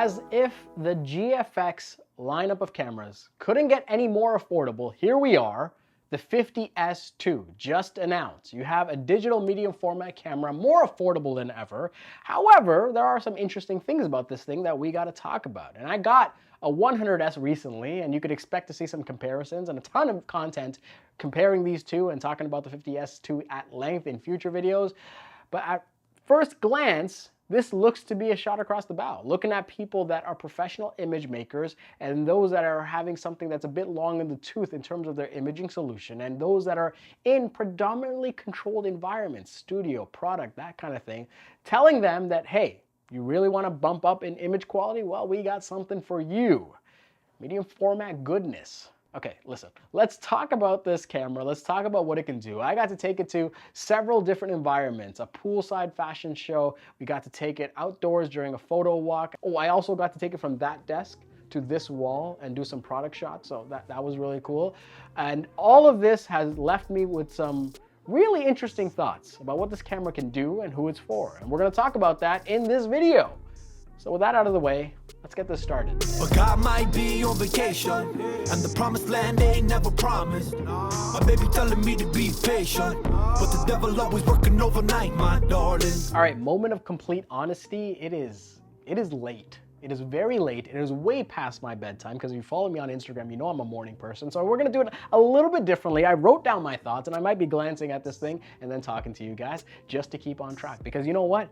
As if the GFX lineup of cameras couldn't get any more affordable, here we are, the 50S2 just announced. You have a digital medium format camera, more affordable than ever. However, there are some interesting things about this thing that we gotta talk about. And I got a 100S recently, and you could expect to see some comparisons and a ton of content comparing these two and talking about the 50S2 at length in future videos. But at first glance, this looks to be a shot across the bow. Looking at people that are professional image makers and those that are having something that's a bit long in the tooth in terms of their imaging solution, and those that are in predominantly controlled environments, studio, product, that kind of thing, telling them that, hey, you really want to bump up in image quality? Well, we got something for you. Medium format goodness. Okay, listen, let's talk about this camera. Let's talk about what it can do. I got to take it to several different environments, a poolside fashion show. We got to take it outdoors during a photo walk. Oh, I also got to take it from that desk to this wall and do some product shots. So that was really cool. And all of this has left me with some really interesting thoughts about what this camera can do and who it's for. And we're gonna talk about that in this video. So with that out of the way, let's get this started. But God might be on vacation, and the promised land ain't never promised. My baby telling me to be patient, but the devil always working overnight, my darling. All right, moment of complete honesty. It is late. It is very late. It is way past my bedtime, because if you follow me on Instagram, you know I'm a morning person. So we're gonna do it a little bit differently. I wrote down my thoughts, and I might be glancing at this thing and then talking to you guys just to keep on track. Because you know what?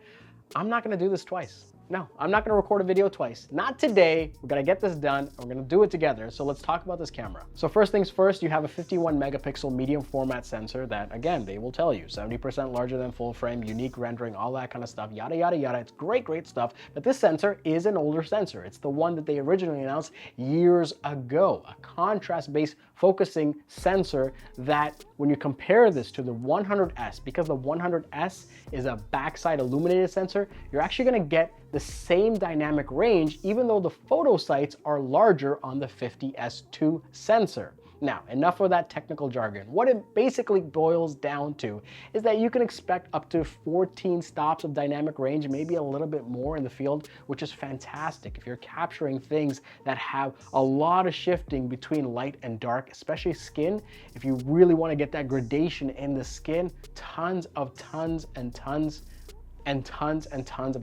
I'm not gonna do this twice. No, I'm not gonna record a video twice. Not today. We're gonna get this done, and we're gonna do it together. So let's talk about this camera. So first things first, you have a 51 megapixel medium format sensor that, again, they will tell you, 70% larger than full frame, unique rendering, all that kind of stuff, yada, yada, yada. It's great, great stuff. But this sensor is an older sensor. It's the one that they originally announced years ago, a contrast-based focusing sensor that when you compare this to the 100S, because the 100S is a backside illuminated sensor, you're actually gonna get the same dynamic range, even though the photo sites are larger on the 50S2 sensor. Now, enough of that technical jargon. What it basically boils down to is that you can expect up to 14 stops of dynamic range, maybe a little bit more in the field, which is fantastic. If you're capturing things that have a lot of shifting between light and dark, especially skin, if you really want to get that gradation in the skin, tons of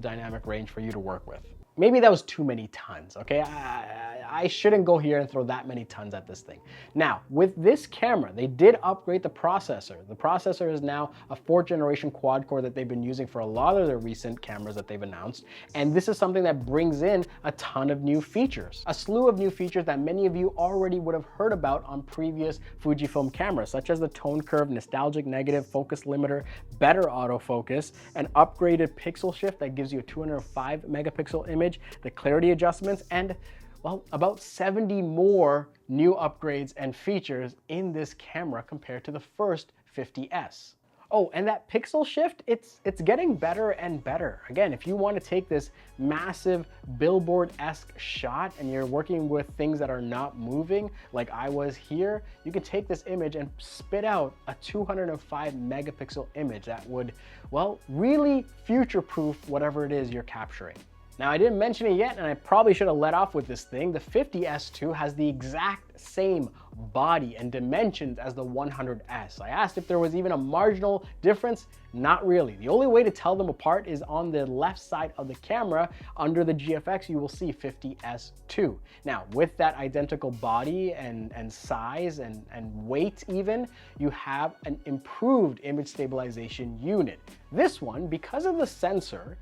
dynamic range for you to work with. Maybe that was too many tons, okay? I shouldn't go here and throw that many tons at this thing. Now, with this camera, they did upgrade the processor. The processor is now a 4th generation quad core that they've been using for a lot of their recent cameras that they've announced. And this is something that brings in a ton of new features. A slew of new features that many of you already would have heard about on previous Fujifilm cameras, such as the tone curve, nostalgic negative, focus limiter, better autofocus, an upgraded pixel shift that gives you a 205 megapixel image, the clarity adjustments, and well, about 70 more new upgrades and features in this camera compared to the first 50S. Oh, and that pixel shift, it's getting better and better. Again, if you want to take this massive billboard-esque shot and you're working with things that are not moving, like I was here, you can take this image and spit out a 205 megapixel image that would, well, really future-proof whatever it is you're capturing. Now, I didn't mention it yet, and I probably should have let off with this thing. The 50S2 has the exact same body and dimensions as the 100S. I asked if there was even a marginal difference. Not really. The only way to tell them apart is on the left side of the camera. Under the GFX, you will see 50S2. Now, with that identical body and size and weight even, you have an improved image stabilization unit. This one, because of the sensor,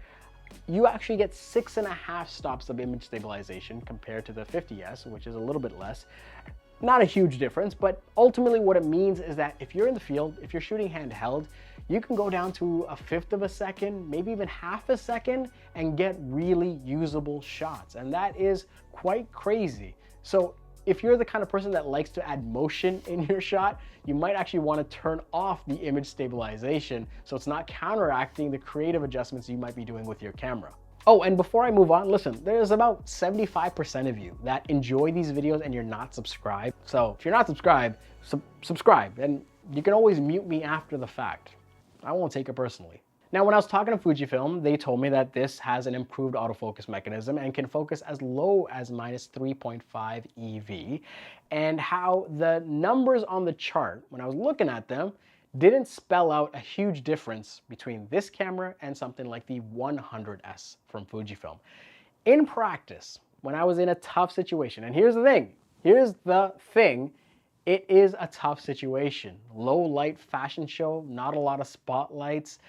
you actually get 6.5 stops of image stabilization compared to the 50S, which is a little bit less. Not a huge difference, but ultimately what it means is that if you're in the field, if you're shooting handheld, you can go down to 1/5 of a second, maybe even 1/2 a second, and get really usable shots. And that is quite crazy. So if you're the kind of person that likes to add motion in your shot, you might actually want to turn off the image stabilization so it's not counteracting the creative adjustments you might be doing with your camera. Oh, and before I move on, listen, there's about 75% of you that enjoy these videos and you're not subscribed. So if you're not subscribed, subscribe, and you can always mute me after the fact. I won't take it personally. Now, when I was talking to Fujifilm, they told me that this has an improved autofocus mechanism and can focus as low as minus 3.5 EV, and how the numbers on the chart, when I was looking at them, didn't spell out a huge difference between this camera and something like the 100S from Fujifilm. In practice, when I was in a tough situation, and here's the thing, it is a tough situation. Low light fashion show, not a lot of spotlights,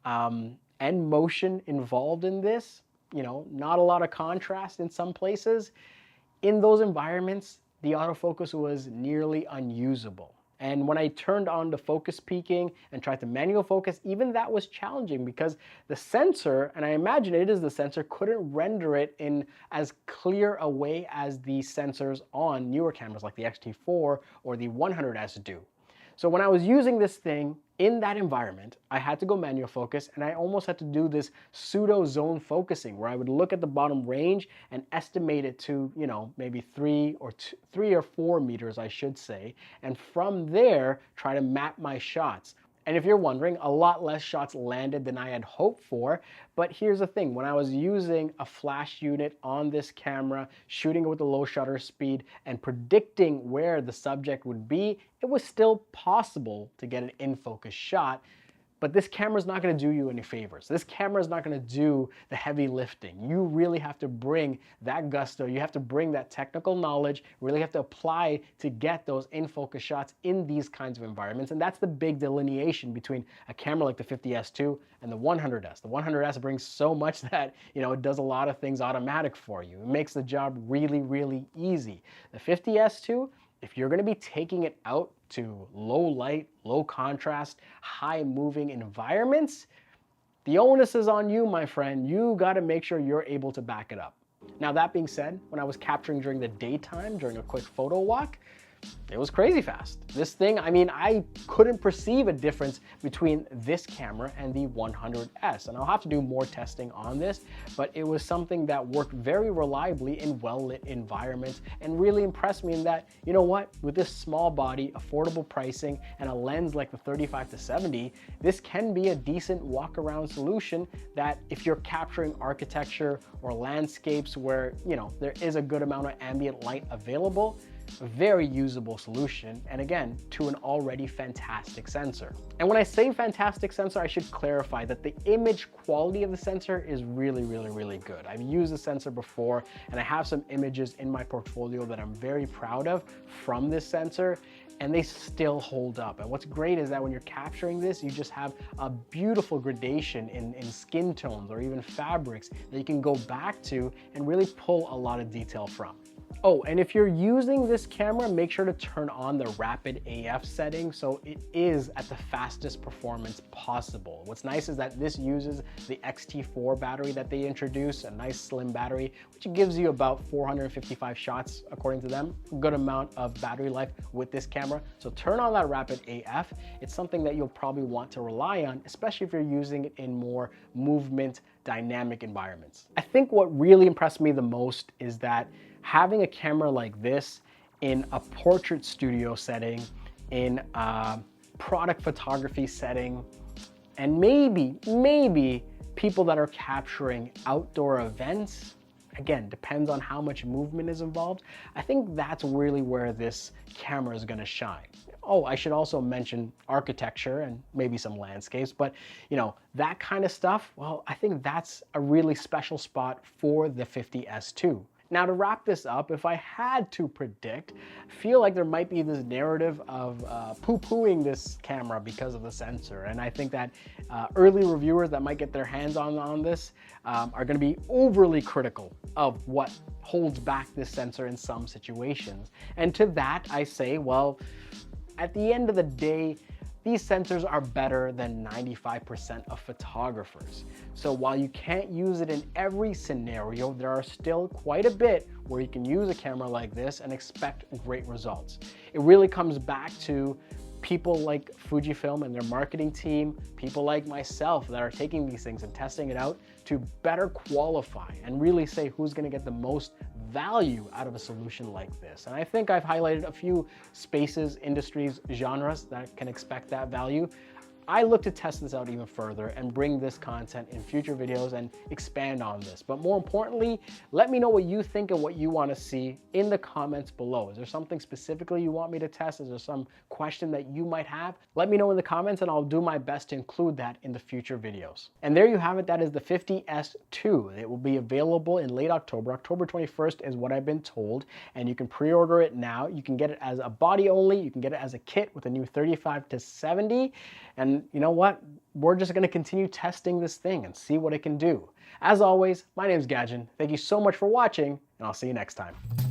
and motion involved in this, not a lot of contrast in some places. In those environments, the autofocus was nearly unusable. And when I turned on the focus peaking and tried to manual focus, even that was challenging because the sensor, and I imagine it is the sensor, couldn't render it in as clear a way as the sensors on newer cameras like the X-T4 or the 100S do. So when I was using this thing in that environment, I had to go manual focus, and I almost had to do this pseudo zone focusing where I would look at the bottom range and estimate it to, maybe 3 or 4 meters, I should say, and from there try to map my shots. And if you're wondering, a lot less shots landed than I had hoped for, but here's the thing, when I was using a flash unit on this camera, shooting it with a low shutter speed and predicting where the subject would be, it was still possible to get an in-focus shot. But this camera is not going to do you any favors. This camera is not going to do the heavy lifting. You really have to bring that gusto. You have to bring that technical knowledge, really have to apply to get those in-focus shots in these kinds of environments. And that's the big delineation between a camera like the 50S2 and the 100S. The 100S brings so much that, it does a lot of things automatic for you. It makes the job really, really easy. The 50S2, if you're going to be taking it out to low light, low contrast, high moving environments, the onus is on you, my friend. You got to make sure you're able to back it up. Now, that being said, when I was capturing during the daytime, during a quick photo walk, it was crazy fast. This thing, I couldn't perceive a difference between this camera and the 100S. And I'll have to do more testing on this, but it was something that worked very reliably in well-lit environments and really impressed me in that, with this small body, affordable pricing, and a lens like the 35-70, this can be a decent walk-around solution that if you're capturing architecture or landscapes where, there is a good amount of ambient light available, a very usable solution, and again, to an already fantastic sensor. And when I say fantastic sensor, I should clarify that the image quality of the sensor is really, really, really good. I've used the sensor before, and I have some images in my portfolio that I'm very proud of from this sensor, and they still hold up. And what's great is that when you're capturing this, you just have a beautiful gradation in skin tones or even fabrics that you can go back to and really pull a lot of detail from. Oh, and if you're using this camera, make sure to turn on the rapid AF setting so it is at the fastest performance possible. What's nice is that this uses the X-T4 battery that they introduced, a nice slim battery, which gives you about 455 shots according to them. A good amount of battery life with this camera. So turn on that rapid AF. It's something that you'll probably want to rely on, especially if you're using it in more movement dynamic environments. I think what really impressed me the most is that having a camera like this in a portrait studio setting, in a product photography setting, and maybe people that are capturing outdoor events, again, depends on how much movement is involved. I think that's really where this camera is going to shine. Oh, I should also mention architecture and maybe some landscapes, but that kind of stuff, well, I think that's a really special spot for the 50S2. Now, to wrap this up, if I had to predict, I feel like there might be this narrative of poo-pooing this camera because of the sensor. And I think that early reviewers that might get their hands on this are going to be overly critical of what holds back this sensor in some situations. And to that, I say, well, at the end of the day, these sensors are better than 95% of photographers. So while you can't use it in every scenario, there are still quite a bit where you can use a camera like this and expect great results. It really comes back to people like Fujifilm and their marketing team, people like myself that are taking these things and testing it out to better qualify and really say who's going to get the most value out of a solution like this. And I think I've highlighted a few spaces, industries, genres that can expect that value. I look to test this out even further and bring this content in future videos and expand on this. But more importantly, let me know what you think and what you want to see in the comments below. Is there something specifically you want me to test? Is there some question that you might have? Let me know in the comments and I'll do my best to include that in the future videos. And there you have it. That is the 50S2. It will be available in late October. October 21st is what I've been told, and you can pre-order it now. You can get it as a body only. You can get it as a kit with a new 35 to 70. And you know what? We're just going to continue testing this thing and see what it can do. As always, my name is Gajan. Thank you so much for watching, and I'll see you next time.